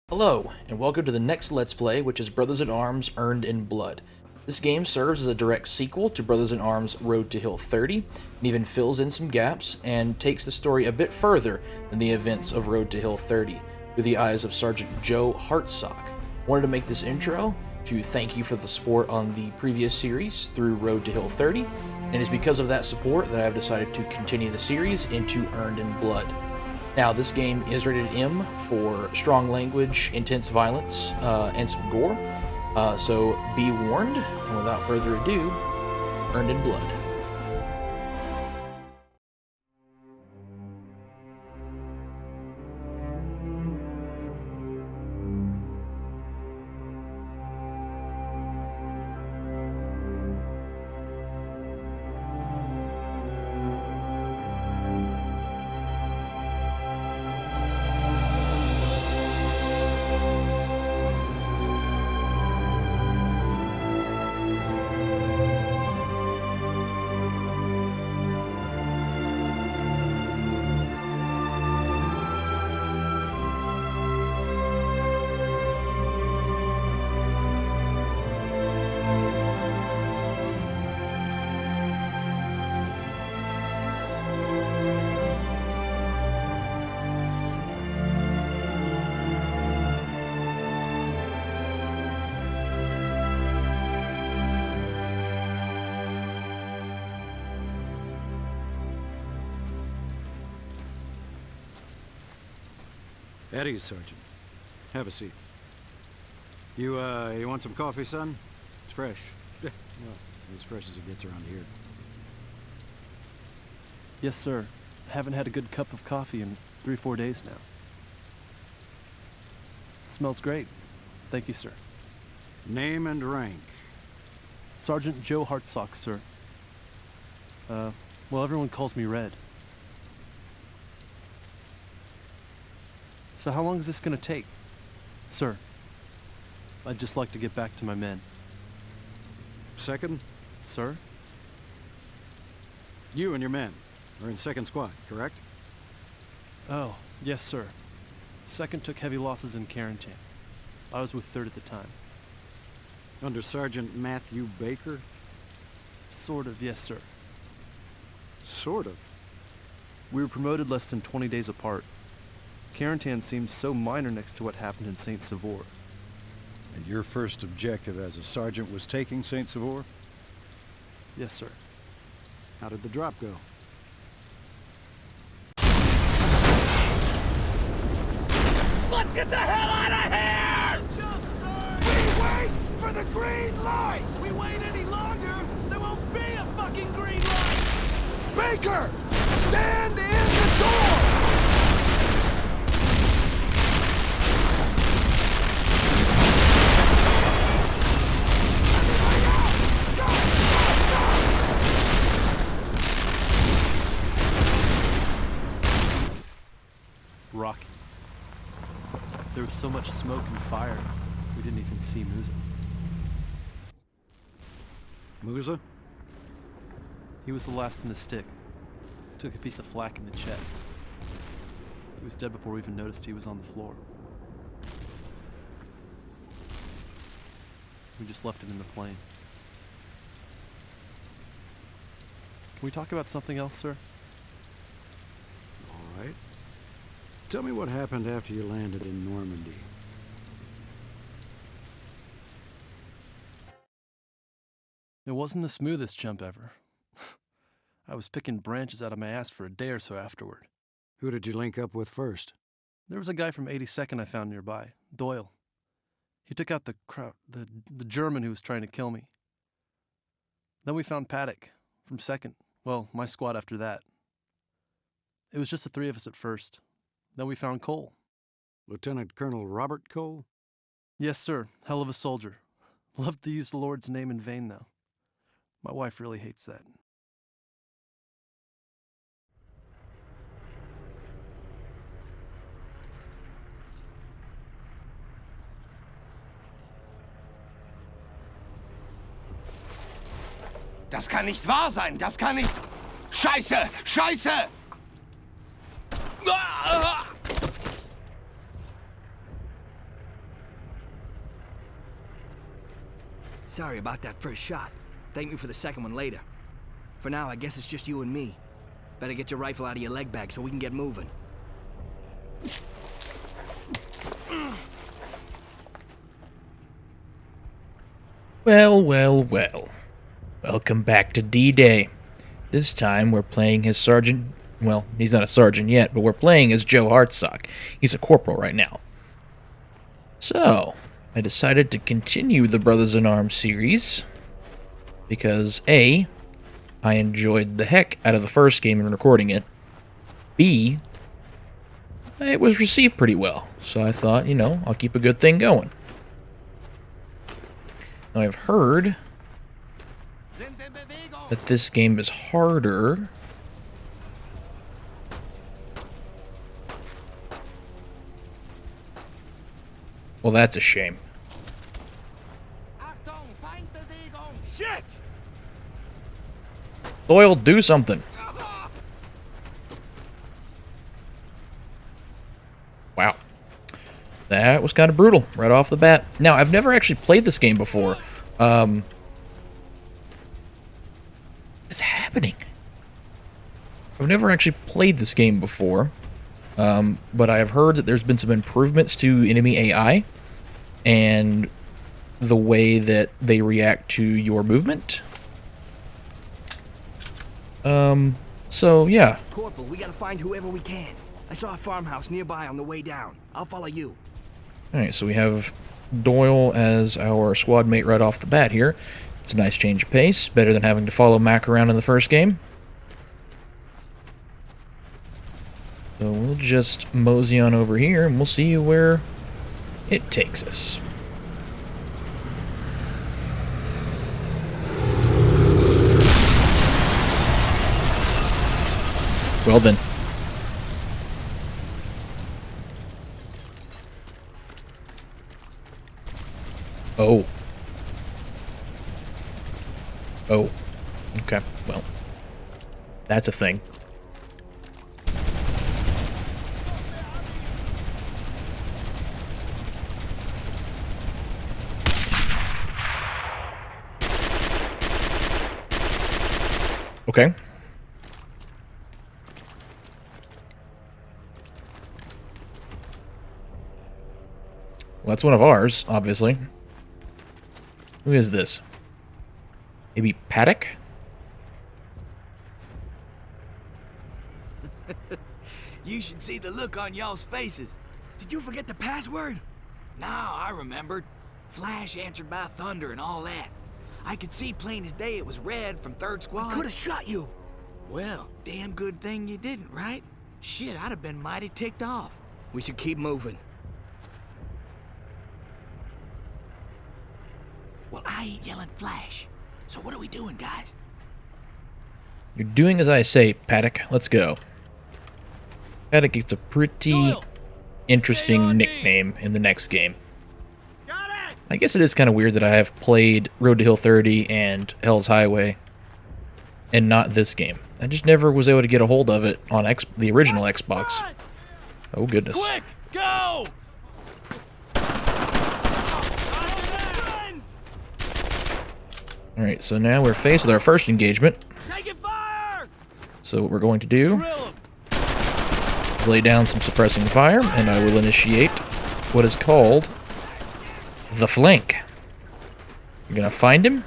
Hello, and welcome to the next Let's Play, which is Brothers in Arms Earned in Blood. This game serves as a direct sequel to Brothers in Arms Road to Hill 30, and even fills in some gaps, and takes the story a bit further than the events of Road to Hill 30, through the eyes of Sergeant Joe Hartsock. Wanted to make this intro to thank you for the support on the previous series through Road to Hill 30, and it's because of that support that I've decided to continue the series into Earned in Blood. Now, this game is rated M for strong language, intense violence, and some gore, so be warned, and without further ado, Earned in Blood. At ease, Sergeant. Have a seat. You want some coffee, son? It's fresh. Well, as fresh as it gets around here. Yes, sir. Haven't had a good cup of coffee in 3-4 days now. It smells great. Thank you, sir. Name and rank. Sergeant Joe Hartsock, sir. Well, everyone calls me Red. So how long is this gonna take? Sir, I'd just like to get back to my men. Second? Sir? You and your men are in second squad, correct? Oh, yes, sir. Second took heavy losses in quarantine. I was with third at the time. Under Sergeant Matthew Baker? Sort of, yes, sir. Sort of. We were promoted less than 20 days apart. Quarantine seems so minor next to what happened in St. Savor. And your first objective as a sergeant was taking St. Savor? Yes, sir. How did the drop go? Let's get the hell out of here! Jump, sir! We wait for the green light! We wait any longer, there won't be a fucking green light! Baker! Stand in the door! Rocky. There was so much smoke and fire, we didn't even see Musa. Musa? He was the last in the stick. Took a piece of flak in the chest. He was dead before we even noticed he was on the floor. We just left him in the plane. Can we talk about something else, sir? All right. Tell me what happened after you landed in Normandy. It wasn't the smoothest jump ever. I was picking branches out of my ass for a day or so afterward. Who did you link up with first? There was a guy from 82nd I found nearby, Doyle. He took out the German who was trying to kill me. Then we found Paddock from 2nd. Well, my squad after that. It was just the three of us at first. Then we found Cole. Lieutenant Colonel Robert Cole? Yes, sir. Hell of a soldier. Loved to use the Lord's name in vain, though. My wife really hates that. Das kann nicht wahr sein! Das kann nicht... Scheiße! Scheiße! Sorry about that first shot. Thank me for the second one later. For now, I guess it's just you and me. Better get your rifle out of your leg bag so we can get moving. Well, well, well. Welcome back to D-Day. This time we're playing his sergeant. Well, he's not a sergeant yet, but we're playing as Joe Hartsock. He's a corporal right now. So, I decided to continue the Brothers in Arms series because A, I enjoyed the heck out of the first game and recording it. B, it was received pretty well, so I thought, you know, I'll keep a good thing going. Now, I've heard that this game is harder. Well, that's a shame. Shit! Doyle, do something. Wow. That was kind of brutal right off the bat. Now, I've never actually played this game before. What's happening? I've never actually played this game before. But I have heard that there's been some improvements to enemy AI and the way that they react to your movement. So yeah. Corporal, we gotta find whoever we can. I saw a farmhouse nearby on the way down. I'll follow you. Alright, so we have Doyle as our squad mate right off the bat here. It's a nice change of pace, better than having to follow Mac around in the first game. So we'll just mosey on over here and we'll see where it takes us. Well then. Oh. Oh. Okay, well. That's a thing. Okay. Well, that's one of ours, obviously. Who is this? Maybe Paddock? You should see the look on y'all's faces. Did you forget the password? No, I remembered. Flash answered by thunder and all that. I could see plain as day it was red from 3rd Squad. Could have shot you. Well, damn good thing you didn't, right? Shit, I'd have been mighty ticked off. We should keep moving. Well, I ain't yelling Flash. So what are we doing, guys? You're doing as I say, Paddock. Let's go. Paddock gets a pretty Doyle, interesting nickname in the next game. got it! I guess it is kind of weird that I have played Road to Hill 30 and Hell's Highway and not this game. I just never was able to get a hold of it on the original Xbox. Oh, goodness. Quick, go! Alright, so now we're faced with our first engagement. Taking fire! So what we're going to do Drill 'em. is lay down some suppressing fire, and I will initiate what is called the flank. You're going to find him,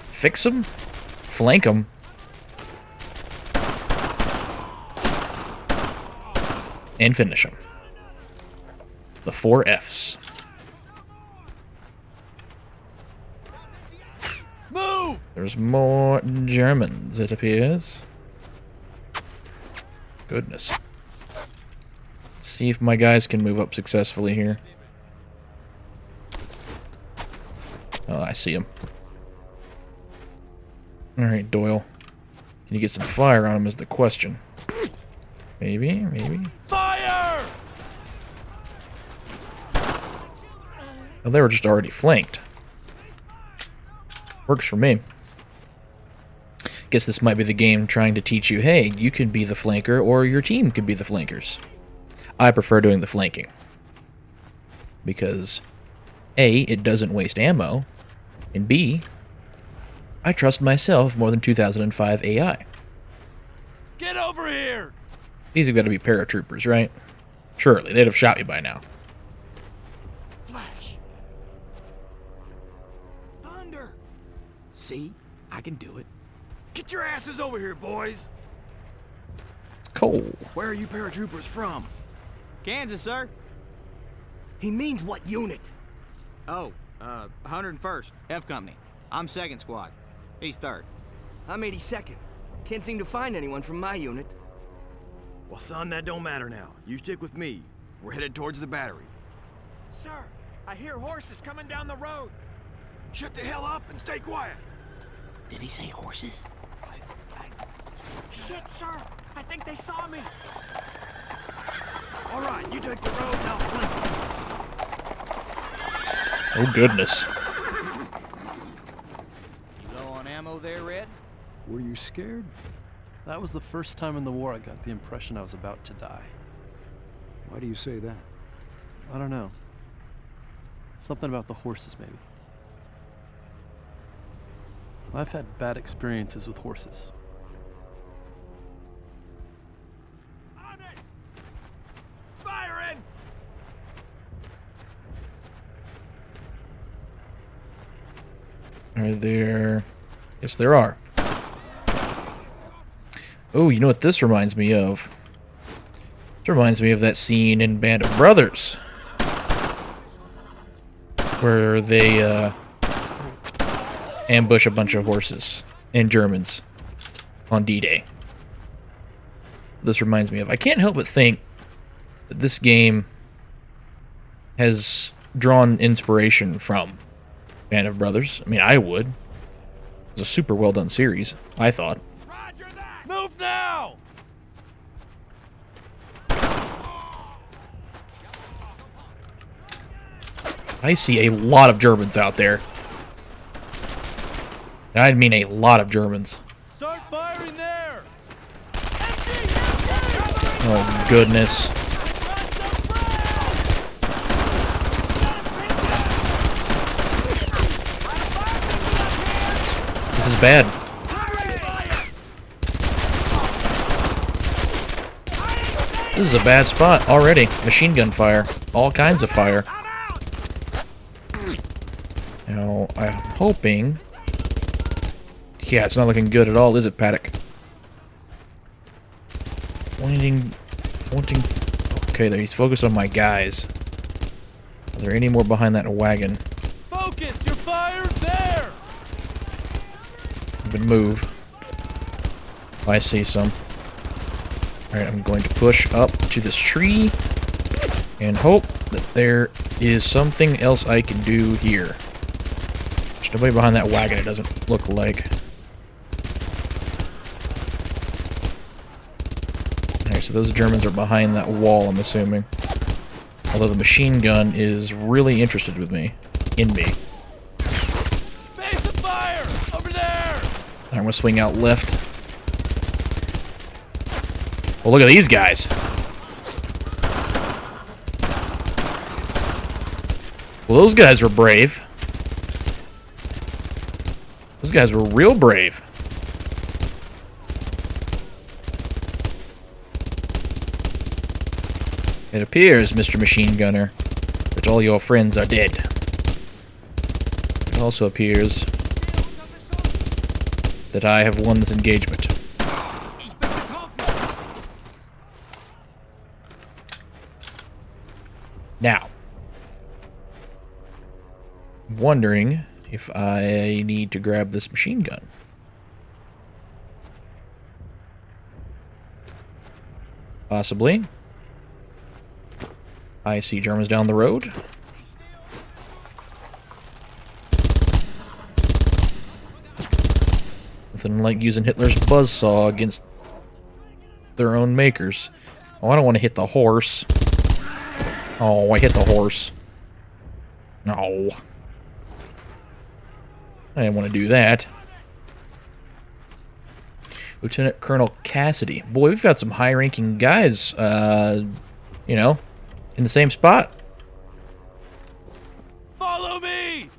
fix him, flank him, and finish him. The 4 Fs. Move! There's more Germans, it appears. Goodness. Let's see if my guys can move up successfully here. Oh, I see him. Alright, Doyle. Can you get some fire on him is the question. Maybe, maybe. Fire! Oh, they were just already flanked. Works for me. Guess this might be the game trying to teach you, hey, you can be the flanker or your team could be the flankers. I prefer doing the flanking. Because, A, it doesn't waste ammo, And B, I trust myself more than 2005 AI. Get over here! These have got to be paratroopers, right? Surely, they'd have shot me by now. Flash. Thunder. See? I can do it. Get your asses over here, boys! It's cold. Where are you paratroopers from? Kansas, sir. He means what unit? Oh, 101st, F Company. I'm 2nd Squad. He's 3rd. I'm 82nd. Can't seem to find anyone from my unit. Well, son, that don't matter now. You stick with me. We're headed towards the battery. Sir, I hear horses coming down the road. Shut the hell up and stay quiet. Did he say horses? Shit, sir. I think they saw me. All right, you take the road and I'll flank you. Oh, goodness. You low on ammo there, Red? Were you scared? That was the first time in the war I got the impression I was about to die. Why do you say that? I don't know. Something about the horses, maybe. I've had bad experiences with horses. On it! Firing! Are there... Yes, there are. Oh, you know what this reminds me of? This reminds me of that scene in Band of Brothers. Where they, ambush a bunch of horses and Germans on D-Day. This reminds me of... I can't help but think that this game has drawn inspiration from Band of Brothers. I mean, I would. It's a super well done series, I thought. Roger that! Move now! I see a lot of Germans out there. And I mean a lot of Germans. Start firing there! Oh, goodness. This is bad. This is a bad spot already. Machine gun fire. All kinds of fire. Now, I'm hoping... Yeah, it's not looking good at all, is it, Paddock? Wanting... Okay, there, he's focused on my guys. Are there any more behind that wagon? Focus! Your fire there! But move. I see some. Alright, I'm going to push up to this tree and hope that there is something else I can do here. There's nobody behind that wagon, it doesn't look like. Alright, so those Germans are behind that wall, I'm assuming. Although the machine gun is really interested with me. In me. Base of fire! Over there! I'm gonna swing out left. Well, look at these guys. Well, those guys were brave. Those guys were real brave. It appears, Mr. Machine Gunner, that all your friends are dead. It also appears that I have won this engagement. Now, I'm wondering if I need to grab this machine gun. Possibly. I see Germans down the road. Nothing like using Hitler's buzzsaw against their own makers. Oh, I don't want to hit the horse. Oh, I hit the horse. No. I didn't want to do that. Lieutenant Colonel Cassidy. Boy, we've got some high-ranking guys, you know, in the same spot. Follow me!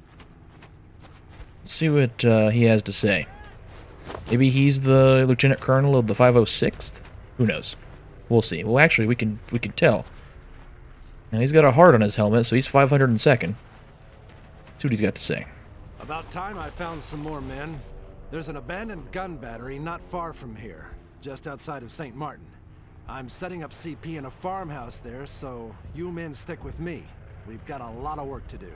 Let's see what he has to say. Maybe he's the lieutenant colonel of the 506th? Who knows? We'll see. Well, actually, we can tell. Now, he's got a heart on his helmet, so he's 502nd. See what he's got to say. About time I found some more men. There's an abandoned gun battery not far from here, just outside of St. Martin. I'm setting up CP in a farmhouse there, so you men stick with me. We've got a lot of work to do.